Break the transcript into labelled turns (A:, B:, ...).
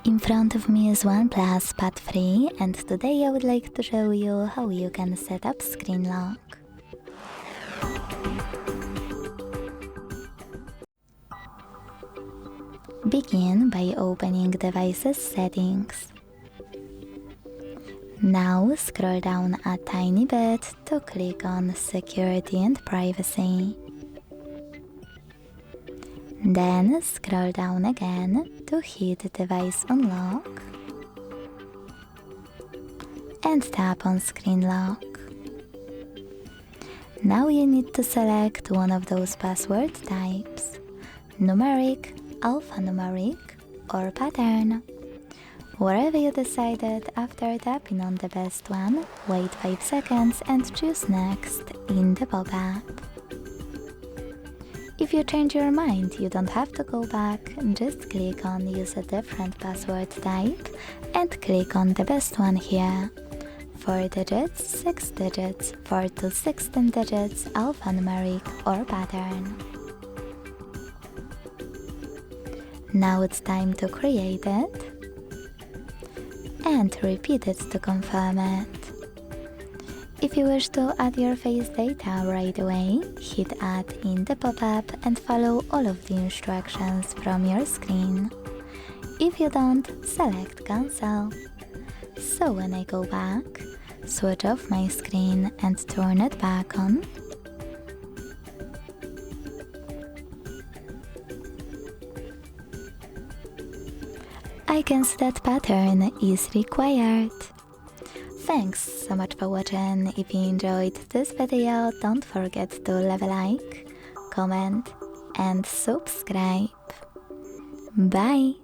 A: In front of me is OnePlus Pad 3, and today I would like to show you how you can set up screen lock. Begin by opening Devices Settings. Now scroll down a tiny bit to click on Security and Privacy. Then scroll down again to hit Device Unlock and tap on Screen Lock. Now you need to select one of those password types: numeric, alphanumeric, or pattern. Wherever you decided, after tapping on the best one, wait 5 seconds and choose Next in the pop-up. If you change your mind, you don't have to go back, just click on Use a different password type and click on the best one here. 4 digits, 6 digits, 4 to 16 digits, alphanumeric or pattern. Now it's time to create it and repeat it to confirm it. If you wish to add your face data right away, hit Add in the pop-up and follow all of the instructions from your screen. If you don't, select Cancel. So when I go back, switch off my screen and turn it back on. I can see that pattern is required. Thanks so much for watching. If you enjoyed this video, don't forget to leave a like, comment and subscribe. Bye!